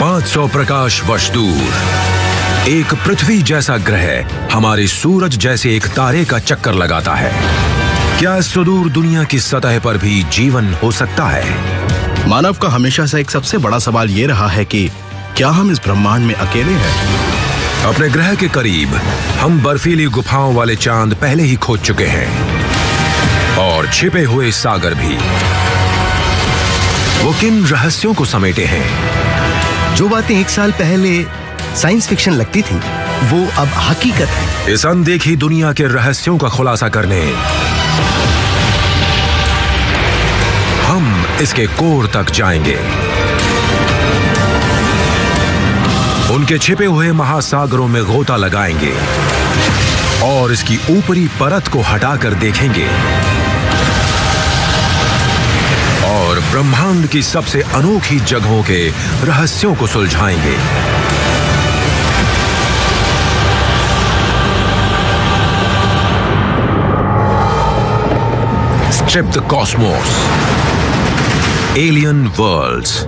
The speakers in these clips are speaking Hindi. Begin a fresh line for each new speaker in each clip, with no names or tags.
500 प्रकाश वर्ष दूर एक पृथ्वी जैसा ग्रह हमारे सूरज जैसे एक तारे का चक्कर लगाता है। क्या इस सुदूर दुनिया की सतह पर भी जीवन हो सकता है?
मानव का हमेशा से एक सबसे बड़ा सवाल ये रहा है कि क्या हम इस ब्रह्मांड में अकेले हैं?
अपने ग्रह के करीब हम बर्फीली गुफाओं वाले चांद पहले ही खोज चुके हैं और छिपे हुए सागर भी। वो किन रहस्यों को समेटे हैं?
जो बातें 1 साल पहले साइंस फिक्शन लगती थी, वो अब हकीकत है।
इस अनदेखी दुनिया के रहस्यों का खुलासा करने हम इसके कोर तक जाएंगे। उनके छिपे हुए महासागरों में गोता लगाएंगे और इसकी ऊपरी परत को हटाकर देखेंगे और ब्रह्मांड की सबसे अनोखी जगहों के रहस्यों को सुलझाएंगे। Strip the cosmos, alien worlds.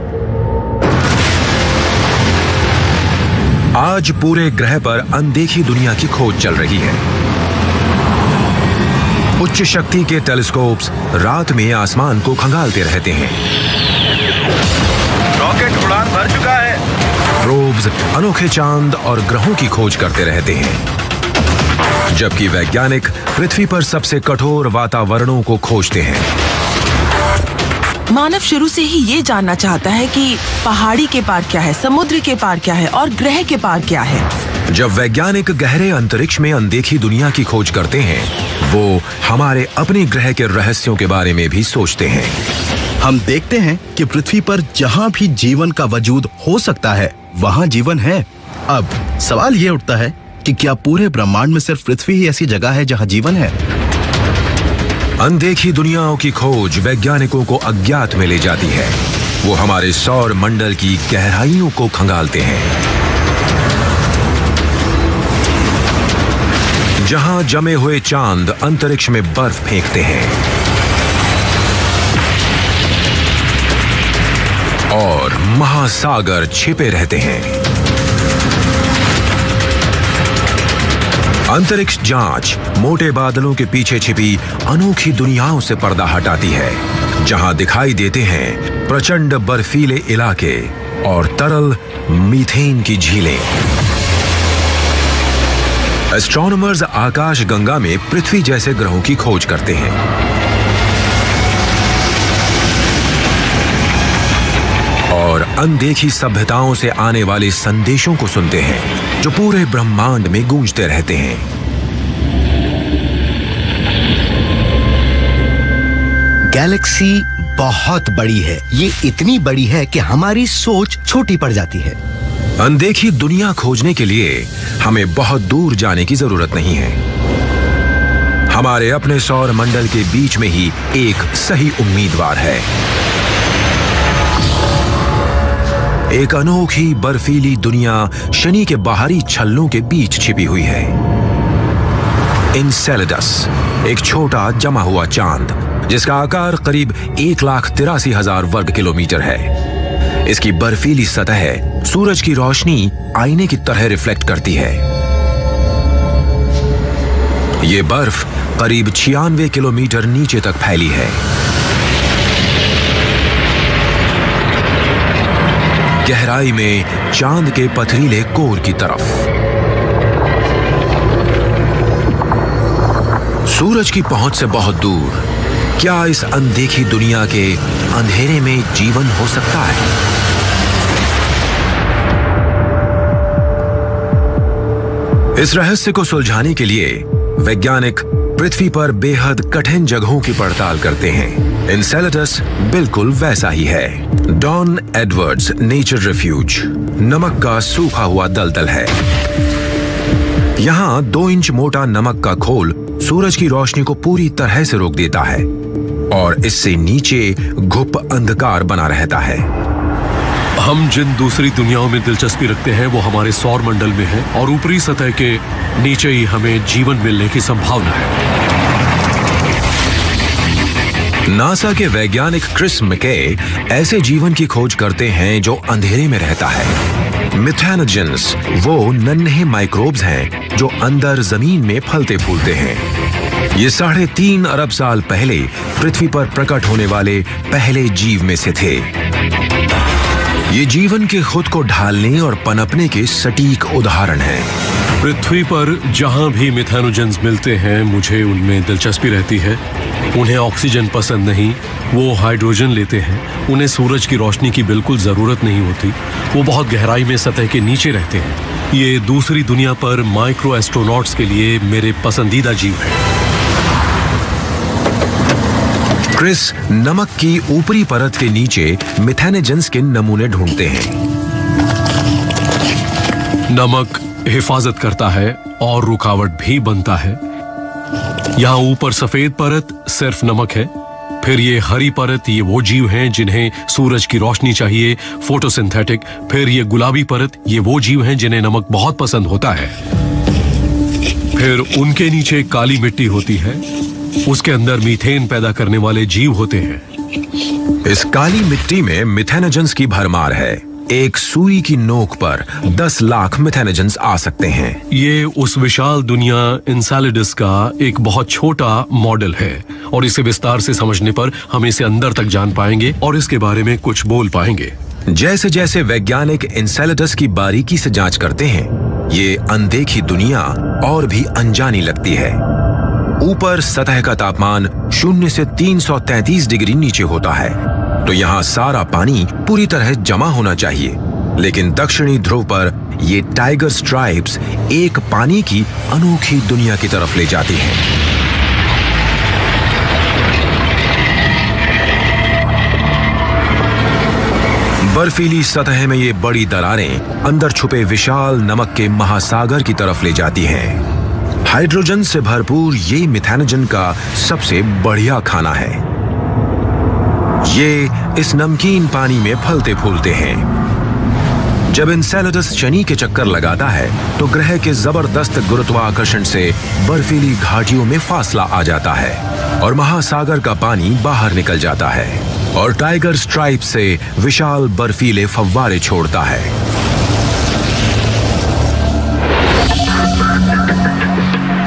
आज पूरे ग्रह पर अनदेखी दुनिया की खोज चल रही है। उच्च शक्ति के टेलीस्कोप्स रात में आसमान को खंगालते रहते हैं।
रॉकेट उड़ान भर चुका है।
प्रोब्स अनोखे चांद और ग्रहों की खोज करते रहते हैं, जबकि वैज्ञानिक पृथ्वी पर सबसे कठोर वातावरणों को खोजते हैं।
मानव शुरू से ही ये जानना चाहता है कि पहाड़ी के पार क्या है, समुद्र के पार क्या है और ग्रह के पार क्या है।
जब वैज्ञानिक गहरे अंतरिक्ष में अनदेखी दुनिया की खोज करते हैं, वो हमारे अपने ग्रह के रहस्यों के बारे में भी सोचते हैं।
हम देखते हैं कि पृथ्वी पर जहाँ भी जीवन का वजूद हो सकता है, वहाँ जीवन है। अब सवाल ये उठता है कि क्या पूरे ब्रह्मांड में सिर्फ पृथ्वी ही ऐसी जगह है जहाँ जीवन है?
अनदेखी दुनियाओं की खोज वैज्ञानिकों को अज्ञात में ले जाती है। वो हमारे सौर मंडल की गहराइयों को खंगालते हैं, जहां जमे हुए चांद अंतरिक्ष में बर्फ फेंकते हैं और महासागर छिपे रहते हैं। अंतरिक्ष जांच मोटे बादलों के पीछे छिपी अनोखी दुनियाओं से पर्दा हटाती है, जहां दिखाई देते हैं प्रचंड बर्फीले इलाके और तरल मीथेन की झीलें। एस्ट्रोनॉमर्स आकाश गंगा में पृथ्वी जैसे ग्रहों की खोज करते हैं। और अनदेखी सभ्यताओं से आने वाले संदेशों को सुनते हैं, जो पूरे ब्रह्मांड में गूंजते रहते हैं।
गैलेक्सी बहुत बड़ी है। ये इतनी बड़ी है कि हमारी सोच छोटी पड़ जाती है।
अनदेखी दुनिया खोजने के लिए हमें बहुत दूर जाने की जरूरत नहीं है। हमारे अपने सौर मंडल के बीच में ही एक सही उम्मीदवार है। एक अनोखी बर्फीली दुनिया शनि के बाहरी छल्लों के बीच छिपी हुई है। इनसेलेडस, एक छोटा जमा हुआ चांद जिसका आकार करीब 1,83,000 वर्ग किलोमीटर है। इसकी बर्फीली सतह सूरज की रोशनी आईने की तरह रिफ्लेक्ट करती है। ये बर्फ करीब 96 किलोमीटर नीचे तक फैली है। गहराई में चांद के पथरीले कोर की तरफ। सूरज की पहुंच से बहुत दूर क्या इस अनदेखी दुनिया के अंधेरे में जीवन हो सकता है? इस रहस्य को सुलझाने के लिए वैज्ञानिक पृथ्वी पर बेहद कठिन जगहों की पड़ताल करते हैं। इनसेलेडस बिल्कुल वैसा ही है। डॉन एडवर्ड्स नेचर रिफ्यूज नमक का सूखा हुआ दलदल है। यहाँ 2 इंच मोटा नमक का खोल सूरज की रोशनी को पूरी तरह से रोक देता है और इससे नीचे घुप अंधकार बना रहता है।
हम जिन दूसरी दुनियाओं में दिलचस्पी रखते हैं वो हमारे सौर मंडल में है और ऊपरी सतह के नीचे ही हमें जीवन मिलने की संभावना है।
नासा के वैज्ञानिक क्रिस मैके ऐसे जीवन की खोज करते हैं जो अंधेरे में रहता है। मिथेनोजेंस वो नन्हे माइक्रोब्स हैं जो अंदर जमीन में फलते फूलते हैं। ये 3.5 अरब साल पहले पृथ्वी पर प्रकट होने वाले पहले जीव में से थे। ये जीवन के खुद को ढालने और पनपने के सटीक उदाहरण हैं।
पृथ्वी पर जहां भी मिथेनोजेंस मिलते हैं मुझे उनमें दिलचस्पी रहती है। उन्हें ऑक्सीजन पसंद नहीं, वो हाइड्रोजन लेते हैं। उन्हें सूरज की रोशनी की बिल्कुल जरूरत नहीं होती। वो बहुत गहराई में सतह के नीचे रहते हैं। ये दूसरी दुनिया पर माइक्रो एस्ट्रोनॉट्स के लिए मेरे पसंदीदा जीव हैं।
क्रिस नमक की ऊपरी परत के नीचे मिथेनोजेंस के नमूने ढूंढते हैं।
नमक हिफाजत करता है और रुकावट भी बनता है। यहाँ ऊपर सफेद परत सिर्फ नमक है। फिर ये हरी परत, ये वो जीव हैं जिन्हें सूरज की रोशनी चाहिए, फोटोसिंथेटिक। फिर ये गुलाबी परत, ये वो जीव हैं जिन्हें नमक बहुत पसंद होता है। फिर उनके नीचे काली मिट्टी होती है, उसके अंदर मीथेन पैदा करने वाले जीव होते हैं।
इस काली मिट्टी में मिथेनोजेंस की भरमार है। एक सुई की नोक पर 10 लाख मिथेनोजेंस आ सकते हैं।
ये उस विशाल दुनिया एनसेलेडस का एक बहुत छोटा मॉडल है और इसे विस्तार से समझने पर हम इसे अंदर तक जान पाएंगे और इसके बारे में कुछ बोल पाएंगे।
जैसे जैसे वैज्ञानिक एनसेलेडस की बारीकी से जांच करते हैं, ये अनदेखी दुनिया और भी अनजानी लगती है। ऊपर सतह का तापमान 0 से 333 डिग्री नीचे होता है, तो यहाँ सारा पानी पूरी तरह जमा होना चाहिए। लेकिन दक्षिणी ध्रुव पर ये टाइगर स्ट्राइप्स एक पानी की अनोखी दुनिया की तरफ ले जाती हैं। बर्फीली सतह में ये बड़ी दरारें अंदर छुपे विशाल नमक के महासागर की तरफ ले जाती हैं। हाइड्रोजन से भरपूर ये मिथेनोजन का सबसे बढ़िया खाना है। ये इस नमकीन पानी में फलते फूलते हैं। जब एनसेलेडस शनि के चक्कर लगाता है तो ग्रह के जबरदस्त गुरुत्वाकर्षण से बर्फीली घाटियों में फासला आ जाता है और महासागर का पानी बाहर निकल जाता है और टाइगर स्ट्राइप से विशाल बर्फीले फव्वारे छोड़ता है।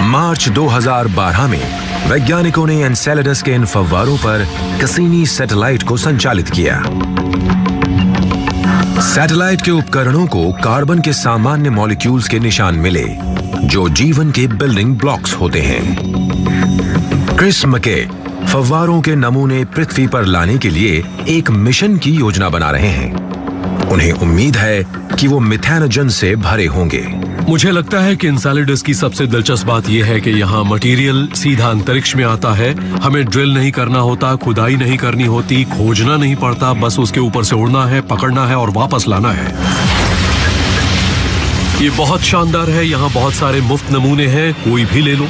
मार्च 2012 में वैज्ञानिकों ने एनसेलेडस के इन फव्वारों पर कैसिनी सैटेलाइट को संचालित किया। सैटेलाइट के उपकरणों को कार्बन के सामान्य मॉलिक्यूल्स के निशान मिले जो जीवन के बिल्डिंग ब्लॉक्स होते हैं। क्रिस मैके फव्वारों के नमूने पृथ्वी पर लाने के लिए एक मिशन की योजना बना रहे हैं। उन्हें उम्मीद है कि वो मिथेनोजन से भरे होंगे।
मुझे लगता है कि एनसेलेडस की सबसे दिलचस्प बात यह है कि यहाँ मटेरियल सीधा अंतरिक्ष में आता है। हमें ड्रिल नहीं करना होता, खुदाई नहीं करनी होती, खोजना नहीं पड़ता, बस उसके ऊपर से उड़ना है, पकड़ना है और वापस लाना है। ये बहुत शानदार है। यहाँ बहुत सारे मुफ्त नमूने हैं, कोई भी ले लो।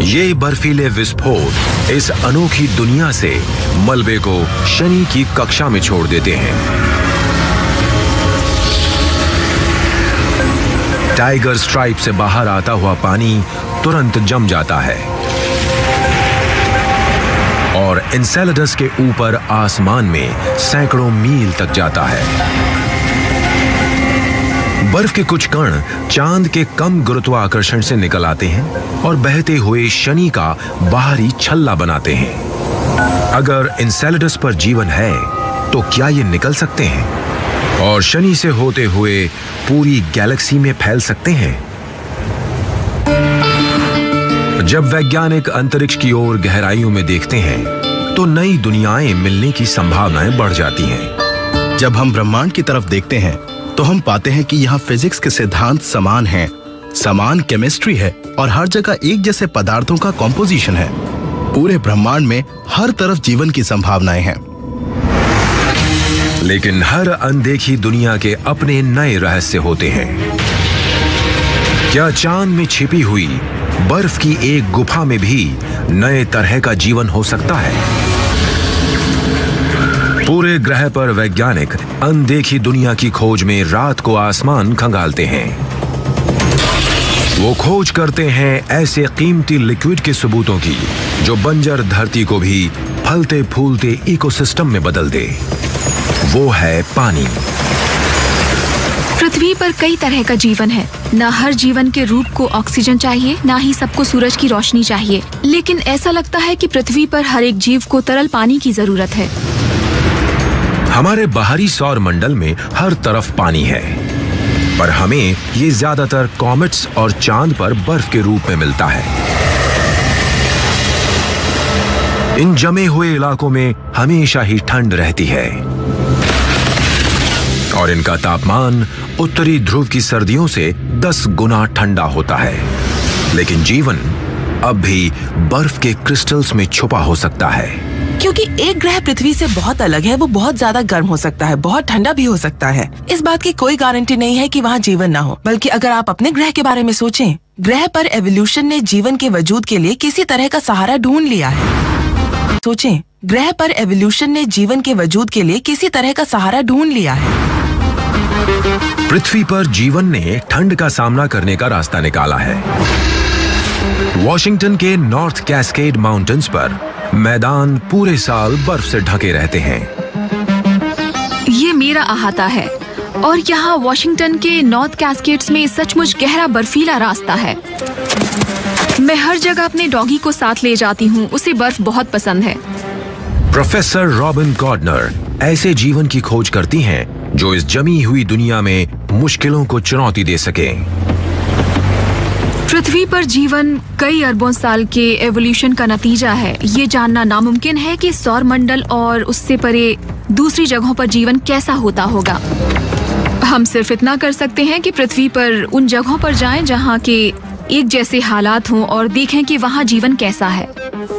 ये बर्फीले विस्फोट इस अनोखी दुनिया से मलबे को शनि की कक्षा में छोड़ देते हैं। टाइगर स्ट्राइप से बाहर आता हुआ पानी तुरंत जम जाता है और एनसेलेडस के ऊपर आसमान में सैकड़ों मील तक जाता है। बर्फ के कुछ कण चांद के कम गुरुत्वाकर्षण से निकल आते हैं और बहते हुए शनि का बाहरी छल्ला बनाते हैं। अगर एनसेलेडस पर जीवन है तो क्या ये निकल सकते हैं और शनि से होते हुए पूरी गैलेक्सी में फैल सकते हैं? जब वैज्ञानिक अंतरिक्ष की ओर गहराइयों में देखते हैं तो नई दुनियाएं मिलने की संभावनाएं बढ़ जाती हैं।
जब हम ब्रह्मांड की तरफ देखते हैं तो हम पाते हैं कि यहाँ फिजिक्स के सिद्धांत समान हैं, समान केमिस्ट्री है और हर जगह एक जैसे पदार्थों का कॉम्पोजिशन है। पूरे ब्रह्मांड में हर तरफ जीवन की संभावनाएं हैं।
लेकिन हर अनदेखी दुनिया के अपने नए रहस्य होते हैं। क्या चांद में छिपी हुई बर्फ की एक गुफा में भी नए तरह का जीवन हो सकता है? पूरे ग्रह पर वैज्ञानिक अनदेखी दुनिया की खोज में रात को आसमान खंगालते हैं। वो खोज करते हैं ऐसे कीमती लिक्विड के सबूतों की जो बंजर धरती को भी फलते फूलते इकोसिस्टम में बदल दे। वो है पानी।
पृथ्वी पर कई तरह का जीवन है। न हर जीवन के रूप को ऑक्सीजन चाहिए, न ही सबको सूरज की रोशनी चाहिए। लेकिन ऐसा लगता है कि पृथ्वी पर हर एक जीव को तरल पानी की जरूरत है।
हमारे बाहरी सौर मंडल में हर तरफ पानी है, पर हमें ये ज्यादातर कॉमेट्स और चांद पर बर्फ के रूप में मिलता है। इन जमे हुए इलाकों में हमेशा ही ठंड रहती है और इनका तापमान उत्तरी ध्रुव की सर्दियों से 10 गुना ठंडा होता है। लेकिन जीवन अब भी बर्फ के क्रिस्टल्स में छुपा हो सकता है।
क्योंकि एक ग्रह पृथ्वी से बहुत अलग है, वो बहुत ज्यादा गर्म हो सकता है, बहुत ठंडा भी हो सकता है। इस बात की कोई गारंटी नहीं है कि वहाँ जीवन ना हो। बल्कि अगर आप अपने ग्रह के बारे में सोचें, ग्रह पर एवोल्यूशन ने जीवन के वजूद के लिए किसी तरह का सहारा ढूंढ लिया है। सोचें, ग्रह पर एवोल्यूशन ने जीवन के वजूद के लिए किसी तरह का सहारा ढूंढ लिया है।
पृथ्वी पर जीवन ने ठंड का सामना करने का रास्ता निकाला है। वॉशिंगटन के नॉर्थ कैस्केड माउंटेन्स पर मैदान पूरे साल बर्फ से ढके रहते हैं।
ये मेरा अहाता है और यहाँ वॉशिंगटन के नॉर्थ कैस्केड्स में सचमुच गहरा बर्फीला रास्ता है। मैं हर जगह अपने डॉगी को साथ ले जाती हूँ, उसे बर्फ बहुत पसंद है।
प्रोफेसर रॉबिन गॉर्डनर ऐसे जीवन की खोज करती हैं जो इस जमी हुई दुनिया में मुश्किलों को चुनौती दे सके।
पृथ्वी पर जीवन कई अरबों साल के एवोल्यूशन का नतीजा है। ये जानना नामुमकिन है कि सौर मंडल और उससे परे दूसरी जगहों पर जीवन कैसा होता होगा। हम सिर्फ इतना कर सकते हैं कि पृथ्वी पर उन जगहों पर जाएं जहां के एक जैसे हालात हों और देखें कि वहां जीवन कैसा है।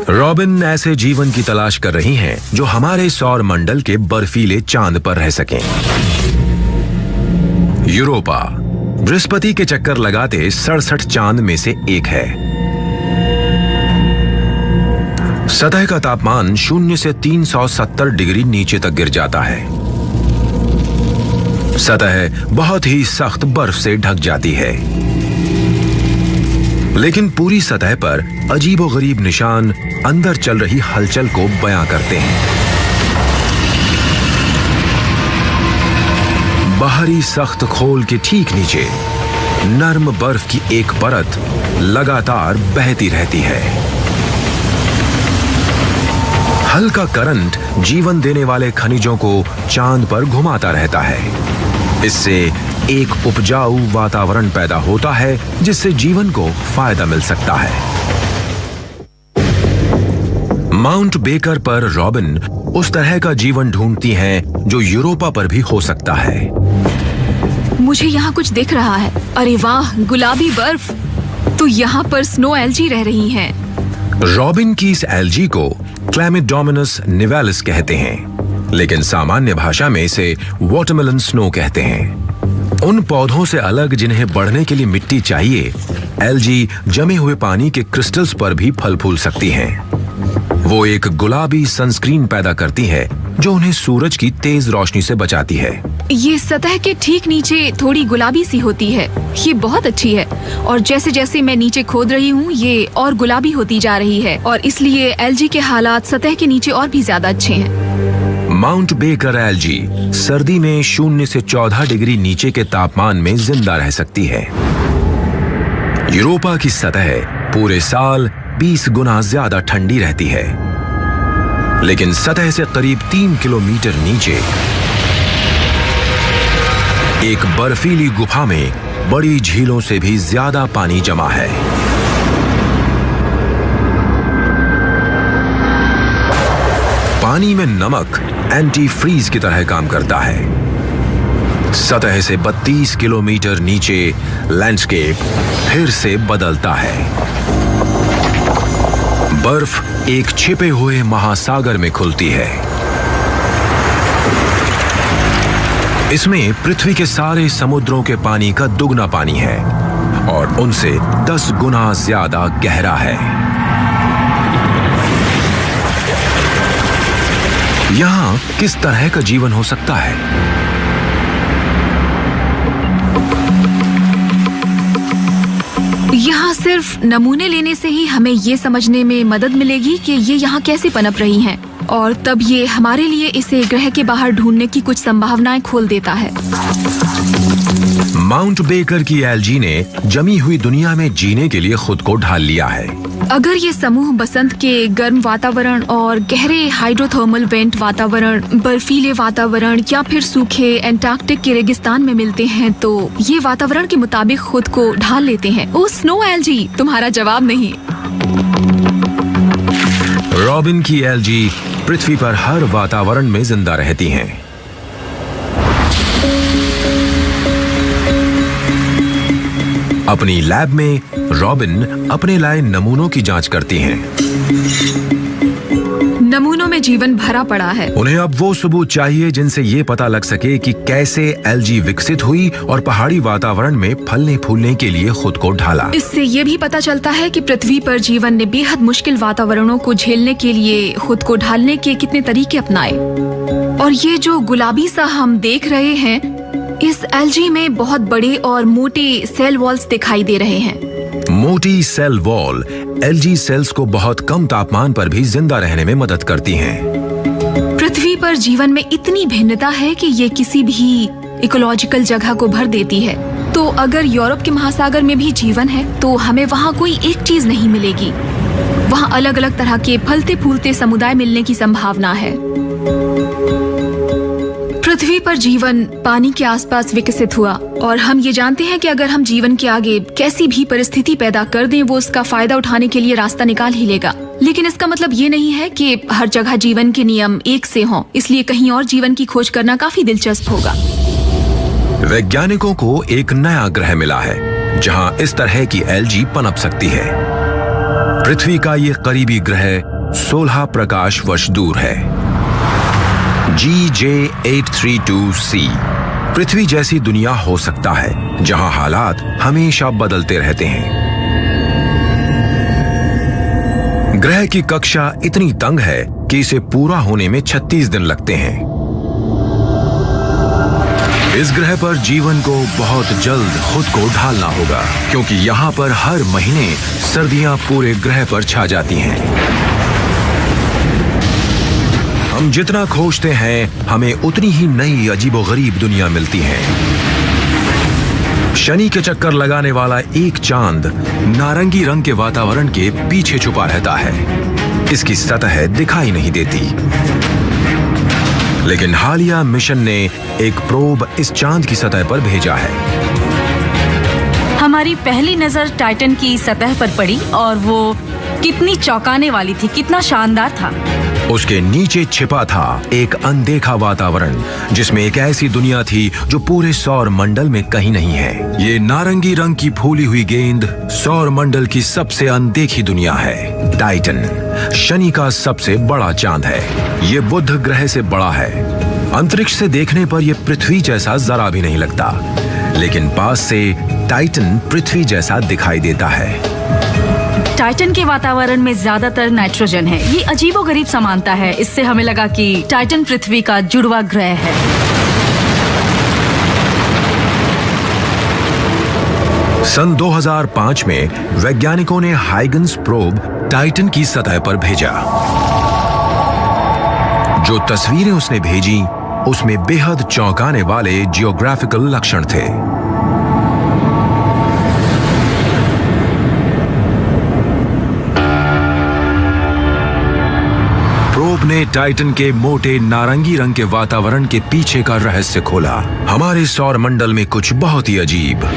रॉबिन ऐसे जीवन की तलाश कर रही हैं जो हमारे सौर मंडल के बर्फीले चांद पर रह सकें। यूरोपा बृहस्पति के चक्कर लगाते 67 चांद में से एक है। सतह का तापमान 0 से 370 डिग्री नीचे तक गिर जाता है। सतह बहुत ही सख्त बर्फ से ढक जाती है, लेकिन पूरी सतह पर अजीबोगरीब निशान अंदर चल रही हलचल को बयां करते हैं। बाहरी सख्त खोल के ठीक नीचे नर्म बर्फ की एक परत लगातार बहती रहती है। हल्का करंट जीवन देने वाले खनिजों को चांद पर घुमाता रहता है। इससे एक उपजाऊ वातावरण पैदा होता है जिससे जीवन को फायदा मिल सकता है। माउंट बेकर पर रॉबिन उस तरह का जीवन ढूंढती हैं जो यूरोपा पर भी हो सकता है।
मुझे यहाँ कुछ दिख रहा है। अरे वाह, गुलाबी बर्फ। तो यहाँ पर स्नो एल्जी रह रही हैं।
रॉबिन की इस एल्जी को क्लैमिडोमोनास निवेलिस कहते हैं, लेकिन सामान्य भाषा में इसे वाटरमेलन स्नो कहते हैं। उन पौधों से अलग जिन्हें बढ़ने के लिए मिट्टी चाहिए, एल्जी जमे हुए पानी के क्रिस्टल्स पर भी फल फूल सकती हैं। वो एक गुलाबी सनस्क्रीन पैदा करती है जो उन्हें सूरज की तेज रोशनी से बचाती है।
ये सतह के ठीक नीचे थोड़ी गुलाबी सी होती है। ये बहुत अच्छी है और जैसे जैसे मैं नीचे खोद रही हूँ ये और गुलाबी होती जा रही है और इसलिए एल्जी के हालात सतह के नीचे और भी ज्यादा अच्छे हैं।
माउंट बेकर एल्जी सर्दी में 0 से 14 डिग्री नीचे के तापमान में जिंदा रह सकती है। यूरोपा की सतह पूरे साल 20 गुना ज्यादा ठंडी रहती है, लेकिन सतह से करीब 3 किलोमीटर नीचे एक बर्फीली गुफा में बड़ी झीलों से भी ज्यादा पानी जमा है। पानी में नमक एंटी फ्रीज की तरह काम करता है। सतह से 32 किलोमीटर नीचे लैंडस्केप फिर से बदलता है। बर्फ एक छिपे हुए महासागर में खुलती है। इसमें पृथ्वी के सारे समुद्रों के पानी का दुगना पानी है और उनसे 10 गुना ज्यादा गहरा है। यहां किस तरह का जीवन हो सकता है?
यहाँ सिर्फ नमूने लेने से ही हमें ये समझने में मदद मिलेगी कि ये यहाँ कैसे पनप रही हैं, और तब ये हमारे लिए इसे ग्रह के बाहर ढूंढने की कुछ संभावनाएं खोल देता है।
माउंट बेकर की एल्जी ने जमी हुई दुनिया में जीने के लिए खुद को ढाल लिया है।
अगर ये समूह बसंत के गर्म वातावरण और गहरे हाइड्रोथर्मल वेंट वातावरण, बर्फीले वातावरण या फिर सूखे एंटार्कटिक के रेगिस्तान में मिलते हैं तो ये वातावरण के मुताबिक खुद को ढाल लेते हैं। ओ स्नो एल्जी, तुम्हारा जवाब नहीं।
रॉबिन की एल्जी पृथ्वी पर हर वातावरण में जिंदा रहती हैं। अपनी लैब में रॉबिन अपने लाए नमूनों की जांच करती हैं।
नमूनों में जीवन भरा पड़ा है।
उन्हें अब वो सबूत चाहिए जिनसे ये पता लग सके कि कैसे एल्जी विकसित हुई और पहाड़ी वातावरण में फलने फूलने के लिए खुद को ढाला।
इससे ये भी पता चलता है कि पृथ्वी पर जीवन ने बेहद मुश्किल वातावरणों को झेलने के लिए खुद को ढालने के कितने तरीके अपनाए। और ये जो गुलाबी सा हम देख रहे हैं, इस एल्जी में बहुत बड़े और मोटे सेल वॉल्स दिखाई दे रहे हैं।
मोटी सेल वॉल एल्जी सेल्स को बहुत कम तापमान पर भी जिंदा रहने में मदद करती हैं।
पृथ्वी पर जीवन में इतनी भिन्नता है कि ये किसी भी इकोलॉजिकल जगह को भर देती है। तो अगर यूरोप के महासागर में भी जीवन है तो हमें वहाँ कोई एक चीज नहीं मिलेगी। वहाँ अलग अलग तरह के फलते फूलते समुदाय मिलने की संभावना है। पृथ्वी पर जीवन पानी के आसपास विकसित हुआ और हम ये जानते हैं कि अगर हम जीवन के आगे कैसी भी परिस्थिति पैदा कर दें, वो उसका फायदा उठाने के लिए रास्ता निकाल ही लेगा। लेकिन इसका मतलब ये नहीं है कि हर जगह जीवन के नियम एक से हों, इसलिए कहीं और जीवन की खोज करना काफी दिलचस्प होगा।
वैज्ञानिकों को एक नया ग्रह मिला है जहां इस तरह की एल्जी पनप सकती है। पृथ्वी का ये करीबी ग्रह 16 प्रकाश वर्ष दूर है। GJ832c पृथ्वी जैसी दुनिया हो सकता है जहां हालात हमेशा बदलते रहते हैं। ग्रह की कक्षा इतनी तंग है कि इसे पूरा होने में 36 दिन लगते हैं। इस ग्रह पर जीवन को बहुत जल्द खुद को ढालना होगा क्योंकि यहाँ पर हर महीने सर्दियां पूरे ग्रह पर छा जाती हैं। हम जितना खोजते हैं हमें उतनी ही नई अजीबोगरीब दुनिया मिलती है। शनि के चक्कर लगाने वाला एक चांद नारंगी रंग के वातावरण के पीछे छुपा रहता है। इसकी सतह दिखाई नहीं देती। लेकिन हालिया मिशन ने एक प्रोब इस चांद की सतह पर भेजा है।
हमारी पहली नजर टाइटन की सतह पर पड़ी और वो कितनी चौंकाने वाली थी, कितना शानदार था।
उसके नीचे छिपा था एक अनदेखा वातावरण जिसमें एक ऐसी दुनिया थी जो पूरे सौर मंडल में कहीं नहीं है। ये नारंगी रंग की फूली हुई गेंद सौर मंडल की सबसे अनदेखी दुनिया है। टाइटन शनि का सबसे बड़ा चांद है। ये बुध ग्रह से बड़ा है। अंतरिक्ष से देखने पर यह पृथ्वी जैसा जरा भी नहीं लगता, लेकिन पास से टाइटन पृथ्वी जैसा दिखाई देता है।
टाइटन के वातावरण में ज्यादातर नाइट्रोजन है। ये अजीबोगरीब समानता है। इससे हमें लगा कि टाइटन पृथ्वी का जुड़वा ग्रह है।
सन 2005 में वैज्ञानिकों ने हाइगन्स प्रोब टाइटन की सतह पर भेजा। जो तस्वीरें उसने भेजी उसमें बेहद चौंकाने वाले जियोग्राफिकल लक्षण थे। प्रोब ने टाइटन के मोटे नारंगी रंग के वातावरण के पीछे का रहस्य खोला। हमारे सौर मंडल में कुछ बहुत ही अजीब।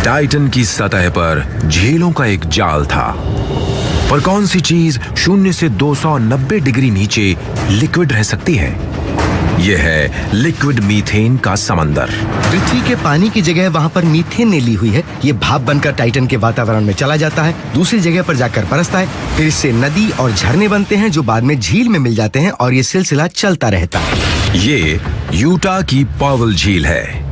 टाइटन की सतह पर झीलों का एक जाल था, पर कौन सी चीज 0 से 290 डिग्री नीचे लिक्विड रह सकती है? यह है लिक्विड मीथेन का समंदर।
पृथ्वी के पानी की जगह वहाँ पर मीथेन ने ली हुई है। ये भाप बनकर टाइटन के वातावरण में चला जाता है, दूसरी जगह पर जाकर बरसता है, फिर इससे नदी और झरने बनते हैं जो बाद में झील में मिल जाते हैं और ये सिलसिला चलता रहता है।
ये यूटा की पॉवल झील है।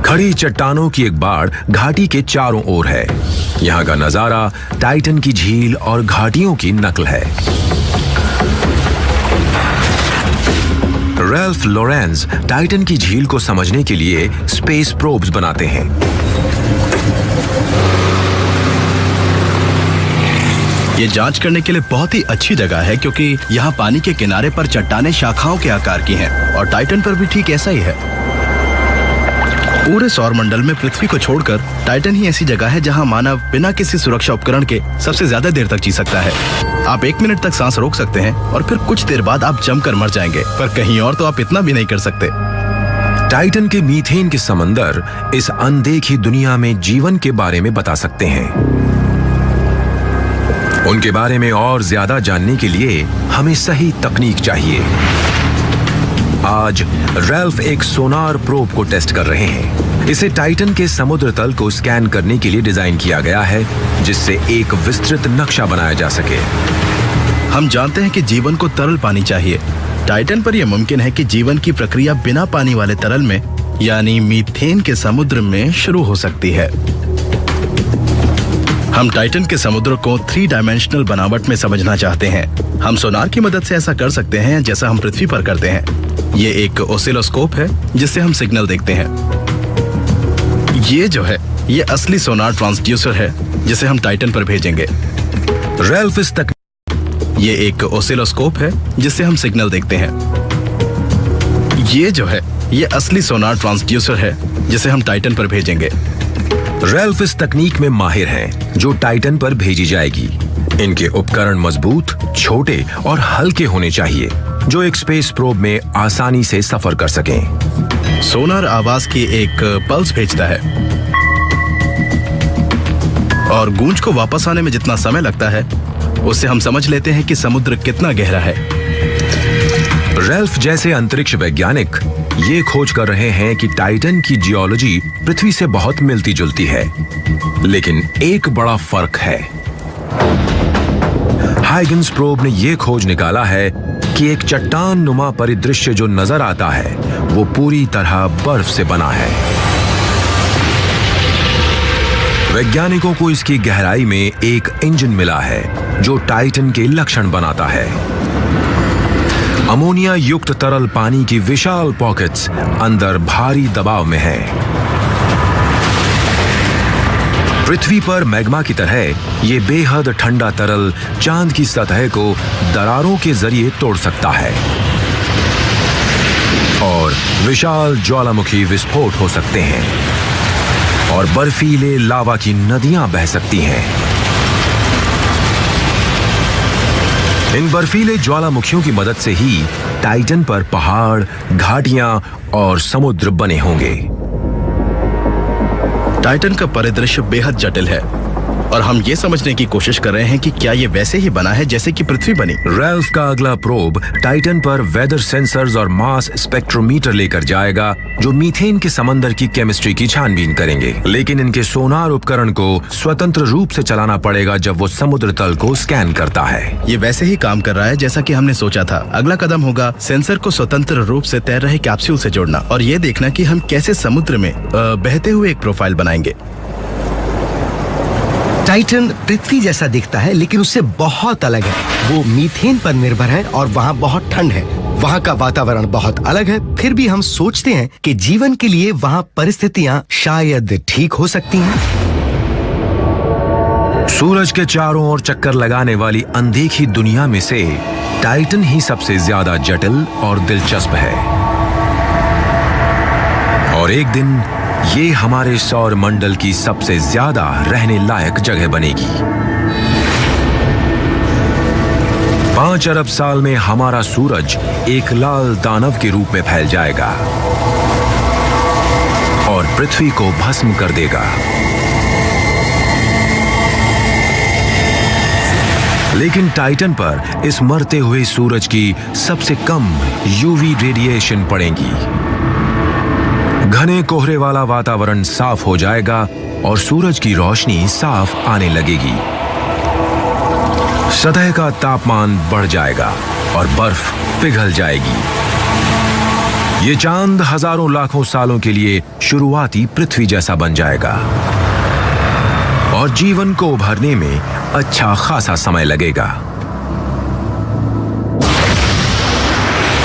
खड़ी चट्टानों की एक बाड़ घाटी के चारों ओर है। यहाँ का नजारा टाइटन की झील और घाटियों की नकल है। रैल्फ लॉरेंस टाइटन की झील को समझने के लिए स्पेस प्रोब्स बनाते हैं।
ये जांच करने के लिए बहुत ही अच्छी जगह है क्योंकि यहाँ पानी के किनारे पर चट्टानें शाखाओं के आकार की हैं और टाइटन पर भी ठीक ऐसा ही है। पूरे सौरमंडल में पृथ्वी को छोड़कर टाइटन ही ऐसी जगह है जहाँ मानव बिना किसी सुरक्षा उपकरण के सबसे ज्यादा देर तक जी सकता है। आप 1 मिनट तक सांस रोक सकते हैं और फिर कुछ देर बाद आप जमकर मर जाएंगे, पर कहीं और तो आप इतना भी नहीं कर सकते।
टाइटन के मीथेन के समंदर इस अनदेखी दुनिया में जीवन के बारे में बता सकते हैं। उनके बारे में और ज्यादा जानने के लिए हमें सही तकनीक चाहिए। आज रैल्फ एक सोनार प्रोब को टेस्ट कर रहे हैं। इसे टाइटन के समुद्र तल को स्कैन करने के लिए डिजाइन किया गया है, जिससे एक विस्तृत नक्शा बनाया जा सके।
हम जानते हैं कि जीवन को तरल पानी चाहिए। टाइटन पर यह मुमकिन है कि जीवन की प्रक्रिया बिना पानी वाले तरल में यानी मीथेन के समुद्र में शुरू हो सकती है। हम टाइटन के समुद्र को 3 डायमेंशनल बनावट में समझना चाहते हैं। हम सोनार की मदद से ऐसा कर सकते हैं जैसा हम पृथ्वी पर करते हैं। ये एक ओसिलोस्कोप है जिससे हम सिग्नल देखते हैं। ये जो है ये असली सोनार ट्रांसड्यूसर है जिसे हम टाइटन पर भेजेंगे।
रैल्फ इस तक
ये एक ओसिलोस्कोप है जिससे हम सिग्नल देखते हैं। ये जो है ये असली सोनार ट्रांसड्यूसर है जिसे हम टाइटन पर भेजेंगे।
रैल्फ इस तकनीक में माहिर हैं जो टाइटन पर भेजी जाएगी। इनके उपकरण मजबूत, छोटे और हल्के होने चाहिए जो एक स्पेस प्रोब में आसानी से सफर कर सकें।
सोनार आवाज की एक पल्स भेजता है और गूंज को वापस आने में जितना समय लगता है उससे हम समझ लेते हैं कि समुद्र कितना गहरा है।
रैल्फ जैसे अंतरिक्ष वैज्ञानिक ये खोज कर रहे हैं कि टाइटन की जियोलॉजी पृथ्वी से बहुत मिलती जुलती है, लेकिन एक बड़ा फर्क है। हाइगन्स प्रोब ने यह खोज निकाला है कि एक चट्टान नुमा परिदृश्य जो नजर आता है वो पूरी तरह बर्फ से बना है। वैज्ञानिकों को इसकी गहराई में एक इंजन मिला है जो टाइटन के लक्षण बनाता है। अमोनिया युक्त तरल पानी की विशाल पॉकेट्स अंदर भारी दबाव में हैं। पृथ्वी पर मैग्मा की तरह ये बेहद ठंडा तरल चांद की सतह को दरारों के जरिए तोड़ सकता है और विशाल ज्वालामुखी विस्फोट हो सकते हैं और बर्फीले लावा की नदियां बह सकती हैं। इन बर्फीले ज्वालामुखियों की मदद से ही टाइटन पर पहाड़, घाटियां और समुद्र बने होंगे।
टाइटन का परिदृश्य बेहद जटिल है और हम ये समझने की कोशिश कर रहे हैं कि क्या ये वैसे ही बना है जैसे कि पृथ्वी बनी।
रैल्फ का अगला प्रोब टाइटन पर वेदर सेंसर्स और मास स्पेक्ट्रोमीटर लेकर जाएगा जो मीथेन के समंदर की केमिस्ट्री की छानबीन करेंगे, लेकिन इनके सोनार उपकरण को स्वतंत्र रूप से चलाना पड़ेगा जब वो समुद्र तल को स्कैन करता है।
ये वैसे ही काम कर रहा है जैसा कि हमने सोचा था। अगला कदम होगा सेंसर को स्वतंत्र रूप से तैर रहे कैप्सूल से जोड़ना और ये देखना कि हम कैसे समुद्र में बहते हुए एक प्रोफाइल बनाएंगे।
टाइटन पृथ्वी जैसा दिखता है लेकिन उससे बहुत अलग है। वो मीथेन पर निर्भर है और वहाँ बहुत ठंड है। वहाँ का वातावरण बहुत अलग है। फिर भी हम सोचते हैं कि जीवन के लिए वहाँ परिस्थितियाँ शायद ठीक हो सकती हैं।
सूरज के चारों ओर चक्कर लगाने वाली अनदेखी दुनिया में से टाइटन ही सबसे ज्यादा जटिल और दिलचस्प है और एक दिन ये हमारे सौर मंडल की सबसे ज्यादा रहने लायक जगह बनेगी। 5 अरब साल में हमारा सूरज एक लाल दानव के रूप में फैल जाएगा और पृथ्वी को भस्म कर देगा। लेकिन टाइटन पर इस मरते हुए सूरज की सबसे कम यूवी रेडिएशन पड़ेगी। घने कोहरे वाला वातावरण साफ हो जाएगा और सूरज की रोशनी साफ आने लगेगी। सतह का तापमान बढ़ जाएगा और बर्फ पिघल जाएगी। ये चांद हजारों लाखों सालों के लिए शुरुआती पृथ्वी जैसा बन जाएगा और जीवन को उभरने में अच्छा खासा समय लगेगा।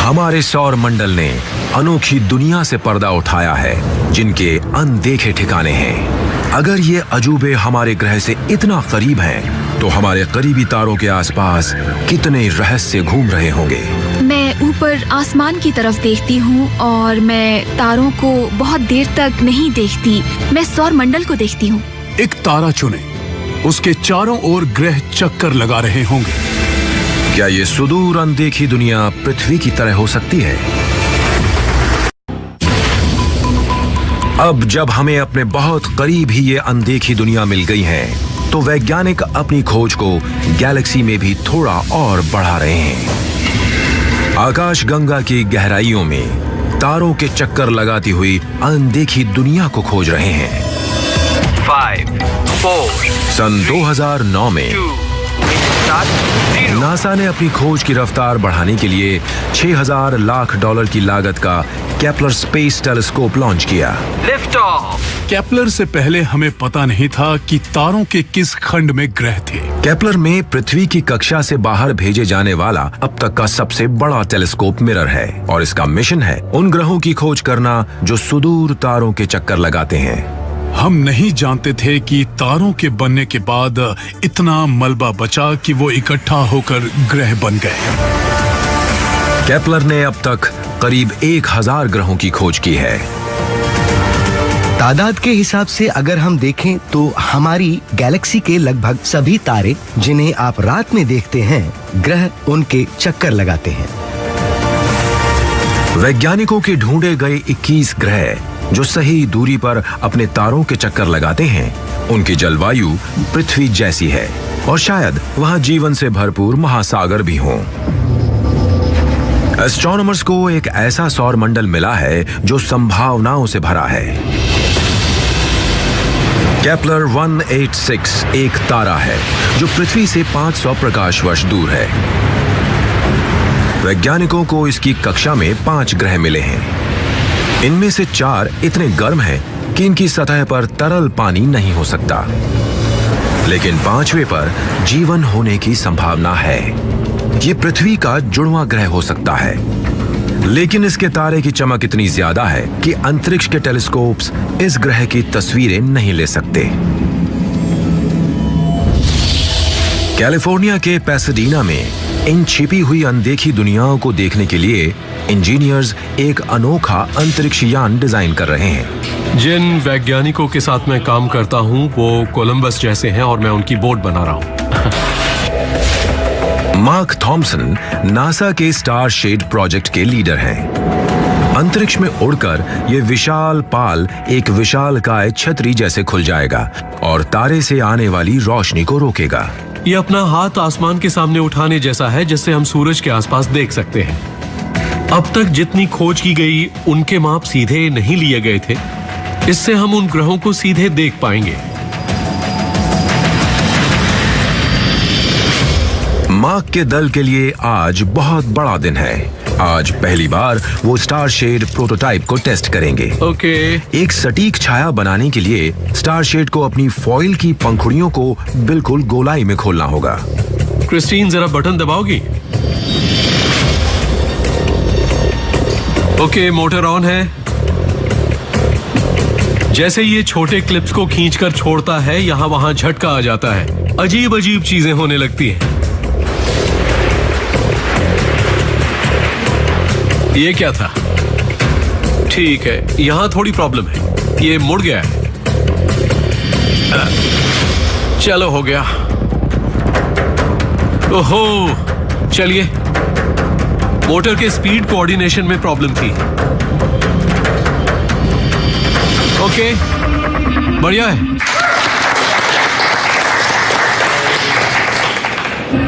हमारे सौर मंडल ने अनोखी दुनिया से पर्दा उठाया है जिनके अनदेखे ठिकाने हैं। अगर ये अजूबे हमारे ग्रह से इतना करीब हैं तो हमारे करीबी तारों के आसपास कितने रहस्य घूम रहे होंगे।
मैं ऊपर आसमान की तरफ देखती हूँ और मैं तारों को बहुत देर तक नहीं देखती, मैं सौर मंडल को देखती हूँ।
एक तारा चुने, उसके चारों ओर ग्रह चक्कर लगा रहे होंगे।
क्या ये सुदूर अनदेखी दुनिया पृथ्वी की तरह हो सकती है? अब जब हमें अपने बहुत करीब ही ये अनदेखी दुनिया मिल गई है, तो वैज्ञानिक अपनी खोज को गैलेक्सी में भी थोड़ा और बढ़ा रहे हैं। आकाश गंगा की गहराइयों में तारों के चक्कर लगाती हुई अनदेखी दुनिया को खोज रहे हैं।
5, 4,
सन 2009 में नासा ने अपनी खोज की रफ्तार बढ़ाने के लिए $6000 लाख की लागत का केपलर स्पेस टेलीस्कोप लॉन्च किया।
Lift off.
केपलर से पहले हमें पता नहीं था कि तारों के किस खंड में ग्रह थे।
केपलर में पृथ्वी की कक्षा से बाहर भेजे जाने वाला अब तक का सबसे बड़ा टेलीस्कोप मिरर है और इसका मिशन है उन ग्रहों की खोज करना जो सुदूर तारों के चक्कर लगाते हैं।
हम नहीं जानते थे कि तारों के बनने के बाद इतना मलबा बचा कि वो इकट्ठा होकर ग्रह बन गए।
केपलर ने अब तक करीब 1000 ग्रहों की खोज की है।
तादाद के हिसाब से अगर हम देखें तो हमारी गैलेक्सी के लगभग सभी तारे जिन्हें आप रात में देखते हैं, ग्रह उनके चक्कर लगाते हैं।
वैज्ञानिकों के ढूंढे गए 21 ग्रह जो सही दूरी पर अपने तारों के चक्कर लगाते हैं, उनकी जलवायु पृथ्वी जैसी है और शायद वहां जीवन से भरपूर महासागर भी हों। एस्ट्रोनॉमर्स को एक ऐसा सौर मंडल मिला है जो संभावनाओं से भरा है। केपलर 186 एक तारा है जो पृथ्वी से 500 प्रकाश वर्ष दूर है। वैज्ञानिकों को इसकी कक्षा में 5 ग्रह मिले हैं। इनमें से 4 इतने गर्म हैं कि इनकी सतह पर तरल पानी नहीं हो सकता, लेकिन 5वें पर जीवन होने की संभावना है। ये पृथ्वी का जुड़वां ग्रह हो सकता है, लेकिन इसके तारे की चमक इतनी ज्यादा है कि अंतरिक्ष के टेलीस्कोप्स इस ग्रह की तस्वीरें नहीं ले सकते। कैलिफोर्निया के पैसाडीना में इन छिपी हुई अनदेखी दुनियाओं को देखने के लिए इंजीनियर्स एक अनोखा अंतरिक्ष यान डिजाइन कर रहे हैं।
जिन वैज्ञानिकों के साथ मैं काम करता हूं वो कोलंबस जैसे हैं और मैं उनकी बोट बना रहा हूं।
मार्क थॉमसन नासा के स्टार शेड प्रोजेक्ट के लीडर हैं। अंतरिक्ष में उड़कर ये विशाल पाल एक विशालकाय छतरी जैसे खुल जाएगा और तारे से आने वाली रोशनी को रोकेगा।
ये अपना हाथ आसमान के सामने उठाने जैसा है जिससे हम सूरज के आसपास देख सकते हैं। अब तक जितनी खोज की गई उनके माप सीधे नहीं लिए गए थे, इससे हम उन ग्रहों को सीधे देख पाएंगे।
मार्क के दल के लिए आज बहुत बड़ा दिन है। आज पहली बार वो स्टार शेड प्रोटोटाइप को टेस्ट करेंगे।
ओके।
एक सटीक छाया बनाने के लिए स्टार शेड को अपनी फॉइल की पंखुड़ियों को बिल्कुल गोलाई में खोलना होगा।
क्रिस्टीन जरा बटन दबाओगी? ओके, मोटर ऑन है। जैसे ये छोटे क्लिप्स को खींचकर छोड़ता है, यहां वहां झटका आ जाता है। अजीब अजीब चीजें होने लगती हैं। ये क्या था? ठीक है, यहां थोड़ी प्रॉब्लम है, ये मुड़ गया है। चलो हो गया। ओहो, चलिए। मोटर के स्पीड कोऑर्डिनेशन में प्रॉब्लम थी। ओके, बढ़िया है।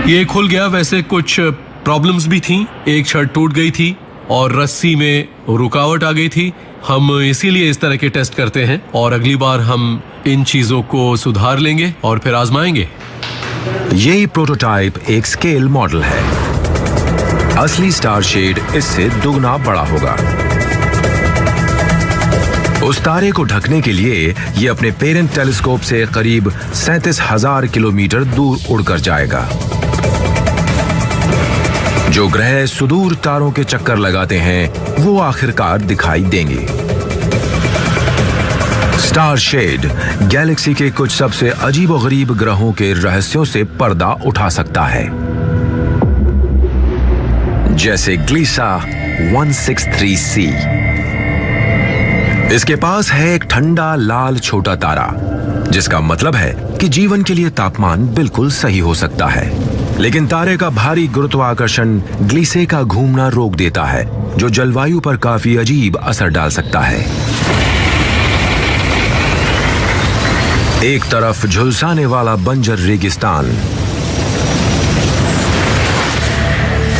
ये खुल गया। वैसे कुछ प्रॉब्लम्स भी थी। एक छड़ टूट गई थी और रस्सी में रुकावट आ गई थी। हम इसीलिए इस तरह के टेस्ट करते हैं और अगली बार हम इन चीजों को सुधार लेंगे और फिर आजमाएंगे।
यही प्रोटोटाइप एक स्केल मॉडल है। असली स्टार शेड इससे दुगना बड़ा होगा। उस तारे को ढकने के लिए ये अपने पेरेंट टेलीस्कोप से करीब 37,000 किलोमीटर दूर उड़कर जाएगा। जो ग्रह सुदूर तारों के चक्कर लगाते हैं वो आखिरकार दिखाई देंगे। स्टार शेड गैलेक्सी के कुछ सबसे अजीबोगरीब ग्रहों के रहस्यों से पर्दा उठा सकता है, जैसे ग्लीसा 163c। इसके पास है एक ठंडा लाल छोटा तारा, जिसका मतलब है कि जीवन के लिए तापमान बिल्कुल सही हो सकता है। लेकिन तारे का भारी गुरुत्वाकर्षण ग्लीसे का घूमना रोक देता है, जो जलवायु पर काफी अजीब असर डाल सकता है। एक तरफ झुलसाने वाला बंजर रेगिस्तान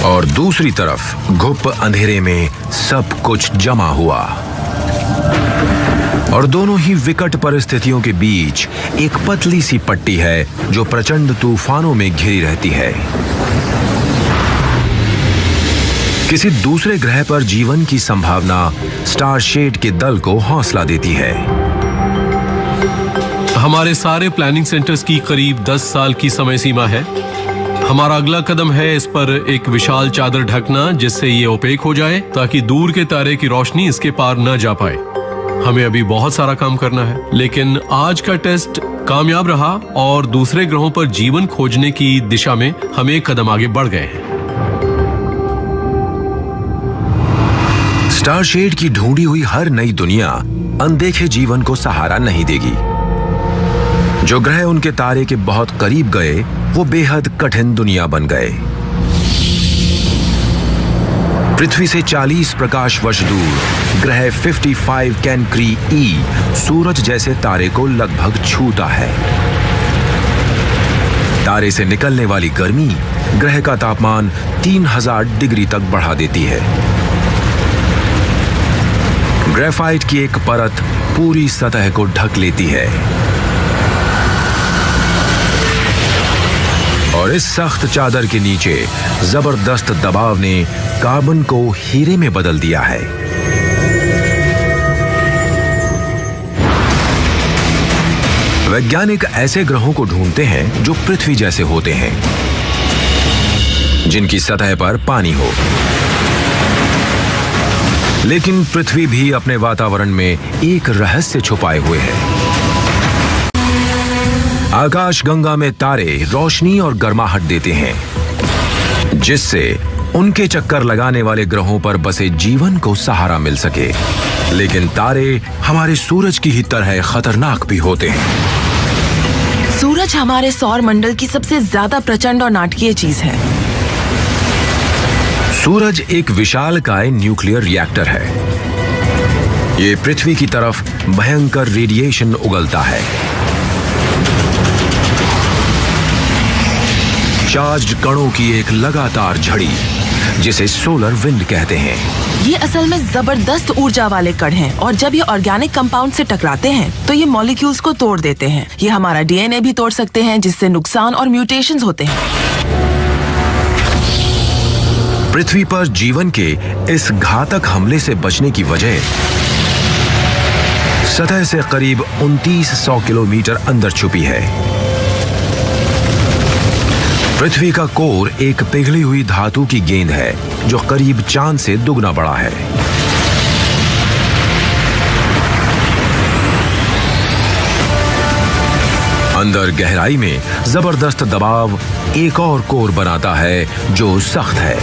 और दूसरी तरफ घुप अंधेरे में सब कुछ जमा हुआ, और दोनों ही विकट परिस्थितियों के बीच एक पतली सी पट्टी है जो प्रचंड तूफानों में घिरी रहती है। किसी दूसरे ग्रह पर जीवन की संभावना स्टार शेड के दल को हौसला देती है।
हमारे सारे प्लानिंग सेंटर्स की करीब 10 साल की समय सीमा है। हमारा अगला कदम है इस पर एक विशाल चादर ढकना, जिससे ये ओपेक हो जाए ताकि दूर के तारे की रोशनी इसके पार न जा पाए। हमें अभी बहुत सारा काम करना है, लेकिन आज का टेस्ट कामयाब रहा और दूसरे ग्रहों पर जीवन खोजने की दिशा में हम एक कदम आगे बढ़ गए हैं।
स्टार शेड की ढूंढी हुई हर नई दुनिया अनदेखे जीवन को सहारा नहीं देगी। जो ग्रह उनके तारे के बहुत करीब गए, वो बेहद कठिन दुनिया बन गए। पृथ्वी से 40 प्रकाश वर्ष दूर ग्रह 55 कैनक्री ई सूरज जैसे तारे को लगभग छूता है। तारे से निकलने वाली गर्मी ग्रह का तापमान 3000 डिग्री तक बढ़ा देती है। ग्रेफाइट की एक परत पूरी सतह को ढक लेती है और इस सख्त चादर के नीचे जबरदस्त दबाव ने कार्बन को हीरे में बदल दिया है। वैज्ञानिक ऐसे ग्रहों को ढूंढते हैं जो पृथ्वी जैसे होते हैं, जिनकी सतह पर पानी हो। लेकिन पृथ्वी भी अपने वातावरण में एक रहस्य छुपाए हुए है। आकाश गंगा में तारे रोशनी और गर्माहट देते हैं, जिससे उनके चक्कर लगाने वाले ग्रहों पर बसे जीवन को सहारा मिल सके। लेकिन तारे हमारे सूरज की ही तरह खतरनाक भी होते हैं।
सूरज हमारे सौर मंडल की सबसे ज्यादा प्रचंड और नाटकीय चीज है।
सूरज एक विशालकाय न्यूक्लियर रिएक्टर है। ये पृथ्वी की तरफ भयंकर रेडिएशन उगलता है। चार्ज्ड कणों की एक लगातार झड़ी, जिसे सोलर विंड कहते हैं।
ये असल में जबरदस्त ऊर्जा वाले कण हैं और जब ये ऑर्गेनिक कंपाउंड से टकराते हैं तो ये मॉलिक्यूल्स को तोड़ देते हैं। ये हमारा डीएनए भी तोड़ सकते हैं, जिससे नुकसान और म्यूटेशंस होते हैं।
पृथ्वी पर जीवन के इस घातक हमले से बचने की वजह सतह से करीब 2900 किलोमीटर अंदर छुपी है। पृथ्वी का कोर एक पिघली हुई धातु की गेंद है, जो करीब चांद से दुगना बड़ा है। अंदर गहराई में जबरदस्त दबाव एक और कोर बनाता है, जो सख्त है।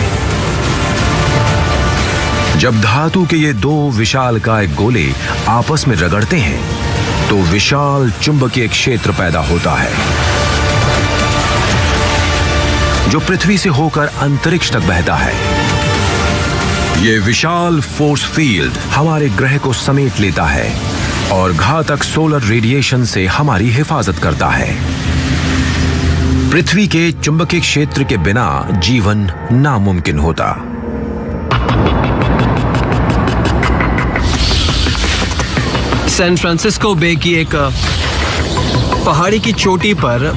जब धातु के ये दो विशालकाय गोले आपस में रगड़ते हैं, तो विशाल चुंबकीय क्षेत्र पैदा होता है, जो पृथ्वी से होकर अंतरिक्ष तक बहता है। ये विशाल फोर्स फील्ड हमारे ग्रह को समेट लेता है और घातक सोलर रेडिएशन से हमारी हिफाजत करता है। पृथ्वी के चुंबकीय क्षेत्र के बिना जीवन नामुमकिन होता।
सैन फ्रांसिस्को बे की एक पहाड़ी की चोटी पर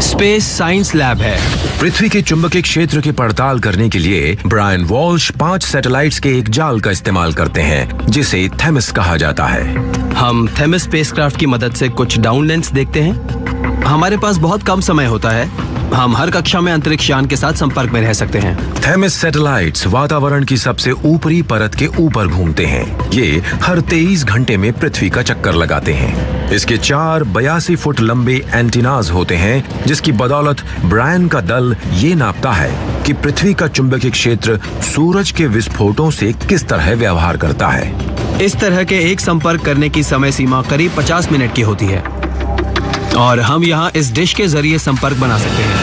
स्पेस साइंस लैब है।
पृथ्वी के चुंबकीय क्षेत्र की पड़ताल करने के लिए ब्रायन वॉल्श 5 सैटेलाइट्स के एक जाल का इस्तेमाल करते हैं, जिसे थेमिस कहा जाता है।
हम थेमिस स्पेसक्राफ्ट की मदद से कुछ डाउन लेंस देखते हैं। हमारे पास बहुत कम समय होता है, हम हर कक्षा में अंतरिक्ष यान के साथ संपर्क में रह सकते हैं।
थेमिस सैटेलाइट्स वातावरण की सबसे ऊपरी परत के ऊपर घूमते हैं। ये हर 23 घंटे में पृथ्वी का चक्कर लगाते हैं। इसके 4 82 फुट लंबे एंटीनाज होते हैं, जिसकी बदौलत ब्रायन का दल ये नापता है कि पृथ्वी का चुंबकीय क्षेत्र सूरज के विस्फोटों से किस तरह व्यवहार करता है।
इस तरह के एक संपर्क करने की समय सीमा करीब 50 मिनट की होती है और हम यहाँ इस डिश के जरिए संपर्क बना सकते हैं।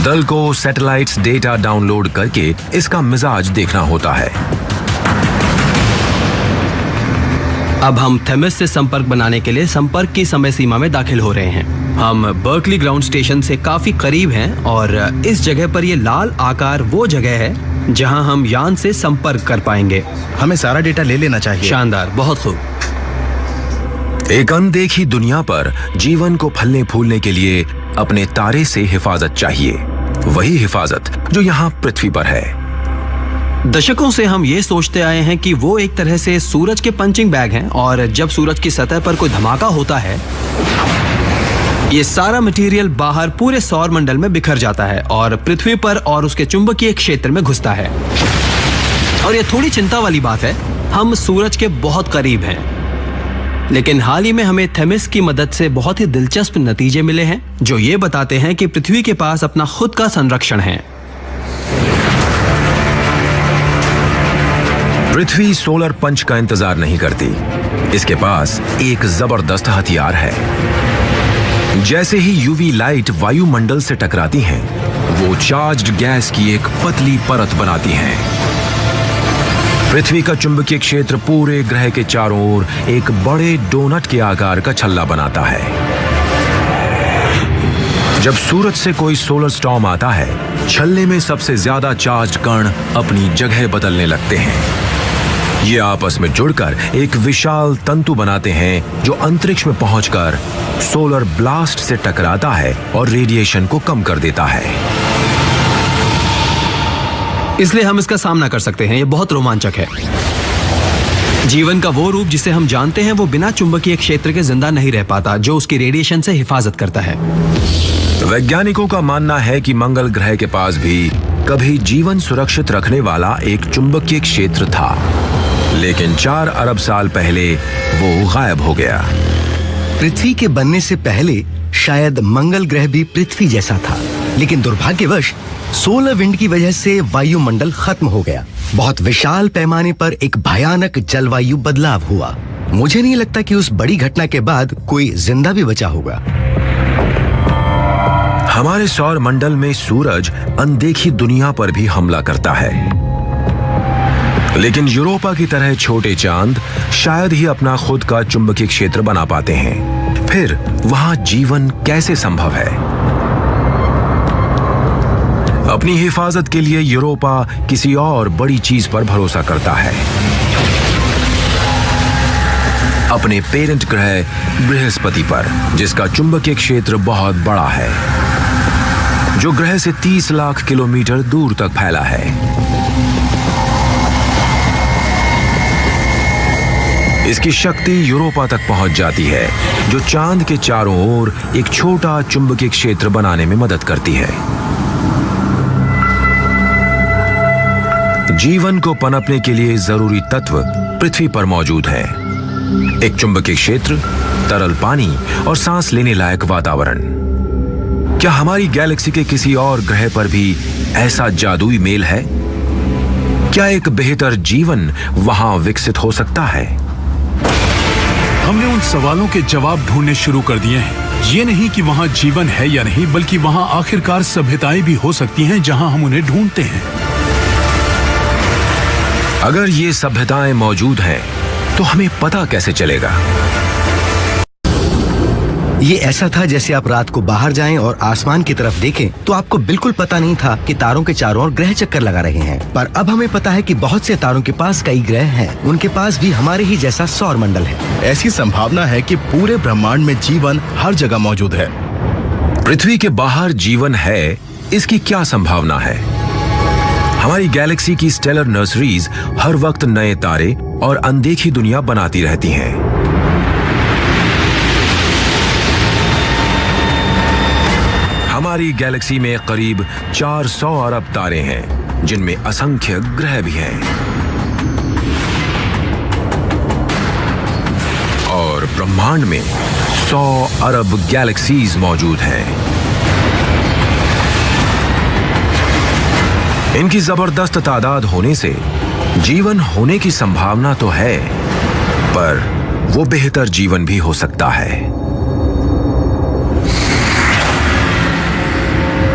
दल को सैटेलाइट्स डेटा डाउनलोड करके इसका मिजाज देखना होता है।
अब हम थेमिस से संपर्क बनाने के लिए संपर्क की समय सीमा में दाखिल हो रहे हैं। हम बर्कली ग्राउंड स्टेशन से काफी करीब हैं और इस जगह पर ये लाल आकार वो जगह है जहां हम यान से संपर्क कर पाएंगे।
हमें सारा डेटा ले लेना चाहिए।
शानदार, बहुत खूब।
एक अनदेखी दुनिया पर जीवन को फलने फूलने के लिए अपने तारे से हिफाजत चाहिए, वही हिफाजत जो यहाँ पृथ्वी पर है।
दशकों से हम ये सोचते आए हैं कि वो एक तरह से सूरज के पंचिंग बैग हैं और जब सूरज की सतह पर कोई धमाका होता है, ये सारा मटेरियल बाहर पूरे सौर मंडल में बिखर जाता है और पृथ्वी पर और उसके चुंबकीय क्षेत्र में घुसता है। और ये थोड़ी चिंता वाली बात है, हम सूरज के बहुत करीब हैं। लेकिन हाल ही में हमें थेमिस की मदद से बहुत ही दिलचस्प नतीजे मिले हैं जो ये बताते हैं कि पृथ्वी के पास अपना खुद का संरक्षण है।
पृथ्वी सोलर पंच का इंतजार नहीं करती। इसके पास एक जबरदस्त हथियार है। जैसे ही यूवी लाइट वायुमंडल से टकराती हैं, वो चार्ज्ड गैस की एक पतली परत बनाती हैं। पृथ्वी का चुंबकीय क्षेत्र पूरे ग्रह के चारों ओर एक बड़े डोनट के आकार का छल्ला बनाता है। जब सूरज से कोई सोलर स्टॉर्म आता है, छल्ले में सबसे ज्यादा चार्ज कण अपनी जगह बदलने लगते हैं। ये आपस में जुड़कर एक विशाल तंतु बनाते हैं जो अंतरिक्ष में पहुंचकर सोलर ब्लास्ट से टकराता है और रेडिएशन को कम कर देता है।
इसलिए हम इसका सामना कर सकते हैं। ये बहुत रोमांचक है। जीवन का वो रूप जिसे हम जानते हैं वो बिना चुंबकीय क्षेत्र के जिंदा नहीं रह पाता, जो उसकी रेडिएशन से हिफाजत करता है।
वैज्ञानिकों का मानना है कि मंगल ग्रह के पास भी कभी जीवन सुरक्षित रखने वाला एक चुंबकीय क्षेत्र था, लेकिन 4 अरब साल पहले वो गायब हो गया।
पृथ्वी के बनने से पहले शायद मंगल ग्रह भी पृथ्वी जैसा था, लेकिन दुर्भाग्यवश सोलर विंड की वजह से वायुमंडल खत्म हो गया। बहुत विशाल पैमाने पर एक भयानक जलवायु बदलाव हुआ। मुझे नहीं लगता कि उस बड़ी घटना के बाद कोई जिंदा भी बचा होगा।
हमारे सौर मंडल में सूरज अनदेखी दुनिया पर भी हमला करता है, लेकिन यूरोपा की तरह छोटे चांद शायद ही अपना खुद का चुंबकीय क्षेत्र बना पाते हैं। फिर वहां जीवन कैसे संभव है? अपनी हिफाजत के लिए यूरोपा किसी और बड़ी चीज पर भरोसा करता है, अपने पेरेंट ग्रह बृहस्पति पर, जिसका चुंबकीय क्षेत्र बहुत बड़ा है, जो ग्रह से 30 लाख किलोमीटर दूर तक फैला है। इसकी शक्ति यूरोपा तक पहुंच जाती है, जो चांद के चारों ओर एक छोटा चुंबकीय क्षेत्र बनाने में मदद करती है। जीवन को पनपने के लिए जरूरी तत्व पृथ्वी पर मौजूद हैं। एक चुंबकीय क्षेत्र, तरल पानी और सांस लेने लायक वातावरण। क्या हमारी गैलेक्सी के किसी और ग्रह पर भी ऐसा जादुई मेल है? क्या एक बेहतर जीवन वहां विकसित हो सकता है?
हमने उन सवालों के जवाब ढूंढने शुरू कर दिए हैं। ये नहीं कि वहां जीवन है या नहीं, बल्कि वहां आखिरकार सभ्यताएं भी हो सकती हैं जहां हम उन्हें ढूंढते हैं।
अगर ये सभ्यताएं मौजूद हैं, तो हमें पता कैसे चलेगा?
ये ऐसा था जैसे आप रात को बाहर जाएं और आसमान की तरफ देखें तो आपको बिल्कुल पता नहीं था कि तारों के चारों ओर ग्रह चक्कर लगा रहे हैं। पर अब हमें पता है कि बहुत से तारों के पास कई ग्रह हैं। उनके पास भी हमारे ही जैसा सौर मंडल है।
ऐसी संभावना है कि पूरे ब्रह्मांड में जीवन हर जगह मौजूद है।
पृथ्वी के बाहर जीवन है, इसकी क्या संभावना है? हमारी गैलेक्सी की स्टेलर नर्सरीज हर वक्त नए तारे और अनदेखी दुनिया बनाती रहती हैं। हमारी गैलेक्सी में करीब 400 अरब तारे हैं, जिनमें असंख्य ग्रह भी हैं। और ब्रह्मांड में 100 अरब गैलेक्सीज मौजूद हैं। इनकी जबरदस्त तादाद होने से जीवन होने की संभावना तो है, पर वो बेहतर जीवन भी हो सकता है।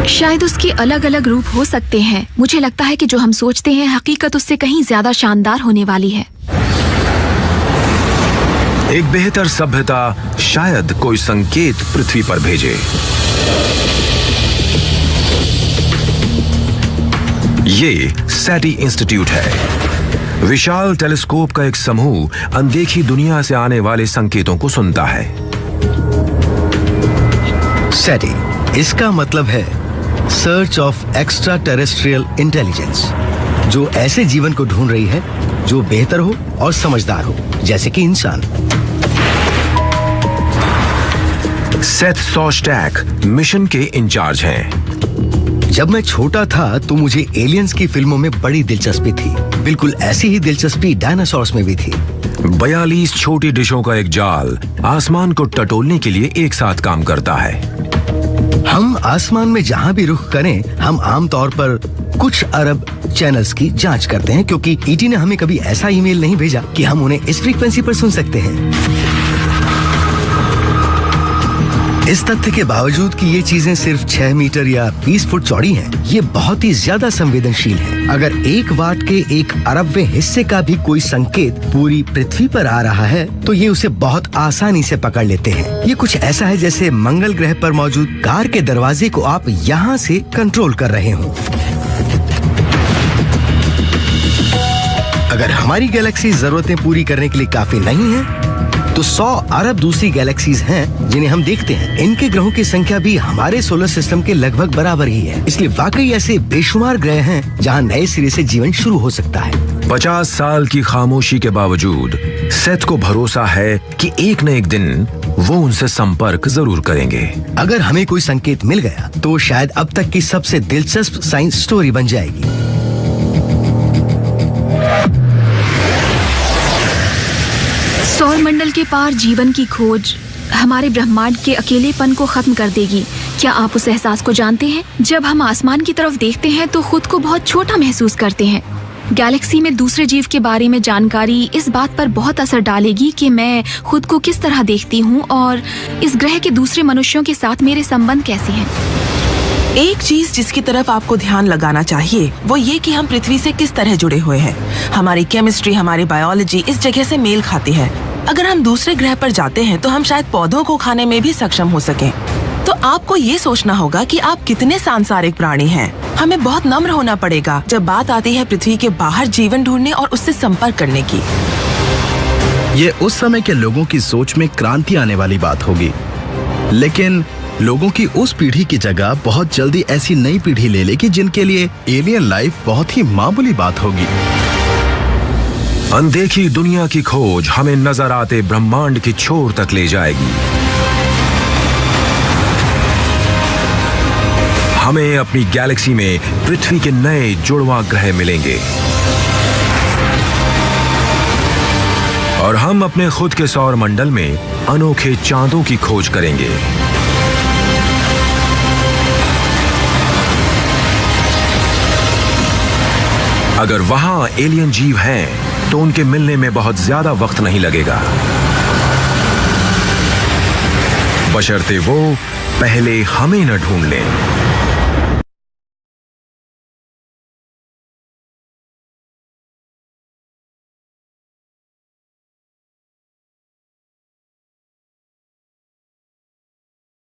शायद उसके अलग अलग रूप हो सकते हैं। मुझे लगता है कि जो हम सोचते हैं हकीकत उससे कहीं ज्यादा शानदार होने वाली है।
एक बेहतर सभ्यता शायद कोई संकेत पृथ्वी पर भेजे। ये सैटी इंस्टीट्यूट है। विशाल टेलीस्कोप का एक समूह अनदेखी दुनिया से आने वाले संकेतों को सुनता है।
सैटी, इसका मतलब है search of extra terrestrial intelligence, जो ऐसे जीवन को ढूंढ रही है जो बेहतर हो और समझदार हो, जैसे कि इंसान।
सेथ शोस्टैक मिशन के इंचार्ज हैं।
जब मैं छोटा था तो मुझे एलियंस की फिल्मों में बड़ी दिलचस्पी थी। बिल्कुल ऐसी ही दिलचस्पी डायनासोर्स में भी थी।
42 छोटी डिशों का एक जाल आसमान को टटोलने के लिए एक साथ काम करता है।
हम आसमान में जहां भी रुख करें, हम आमतौर पर कुछ अरब चैनल्स की जांच करते हैं, क्योंकि ईटी ने हमें कभी ऐसा ईमेल नहीं भेजा कि हम उन्हें इस फ्रीक्वेंसी पर सुन सकते हैं। इस तथ्य के बावजूद कि ये चीजें सिर्फ 6 मीटर या 20 फुट चौड़ी हैं, ये बहुत ही ज्यादा संवेदनशील है। अगर 1 वाट के 1 अरबवें हिस्से का भी कोई संकेत पूरी पृथ्वी पर आ रहा है, तो ये उसे बहुत आसानी से पकड़ लेते हैं। ये कुछ ऐसा है जैसे मंगल ग्रह पर मौजूद कार के दरवाजे को आप यहाँ से कंट्रोल कर रहे हो। अगर हमारी गैलेक्सी जरूरतें पूरी करने के लिए काफी नहीं है, तो 100 अरब दूसरी गैलेक्सीज हैं जिन्हें हम देखते हैं। इनके ग्रहों की संख्या भी हमारे सोलर सिस्टम के लगभग बराबर ही है। इसलिए वाकई ऐसे बेशुमार ग्रह हैं जहां नए सिरे से जीवन शुरू हो सकता है।
50 साल की खामोशी के बावजूद सेथ को भरोसा है कि एक न एक दिन वो उनसे संपर्क जरूर करेंगे।
अगर हमें कोई संकेत मिल गया तो शायद अब तक की सबसे दिलचस्प साइंस स्टोरी बन जाएगी।
सौरमंडल के पार जीवन की खोज हमारे ब्रह्मांड के अकेलेपन को खत्म कर देगी। क्या आप उस एहसास को जानते हैं? जब हम आसमान की तरफ देखते हैं तो खुद को बहुत छोटा महसूस करते हैं। गैलेक्सी में दूसरे जीव के बारे में जानकारी इस बात पर बहुत असर डालेगी कि मैं खुद को किस तरह देखती हूँ और इस ग्रह के दूसरे मनुष्यों के साथ मेरे संबंध कैसे हैं।
एक चीज जिसकी तरफ आपको ध्यान लगाना चाहिए वो ये कि हम पृथ्वी से किस तरह जुड़े हुए हैं। हमारी केमिस्ट्री, हमारी बायोलॉजी इस जगह से मेल खाती है। अगर हम दूसरे ग्रह पर जाते हैं तो हम शायद पौधों को खाने में भी सक्षम हो सकें। तो आपको ये सोचना होगा कि आप कितने सांसारिक प्राणी हैं। हमें बहुत नम्र होना पड़ेगा जब बात आती है पृथ्वी के बाहर जीवन ढूंढने और उससे संपर्क करने की।
ये उस समय के लोगों की सोच में क्रांति आने वाली बात होगी, लेकिन लोगों की उस पीढ़ी की जगह बहुत जल्दी ऐसी नई पीढ़ी ले लेगी जिनके लिए एलियन लाइफ बहुत ही मामूली बात होगी।
अनदेखी दुनिया की खोज हमें नजर आते ब्रह्मांड की छोर तक ले जाएगी। हमें अपनी गैलेक्सी में पृथ्वी के नए जुड़वां ग्रह मिलेंगे और हम अपने खुद के सौर मंडल में अनोखे चांदों की खोज करेंगे। अगर वहां एलियन जीव हैं, तो उनके मिलने में बहुत ज्यादा वक्त नहीं लगेगा, बशर्ते वो पहले हमें न ढूंढ लें।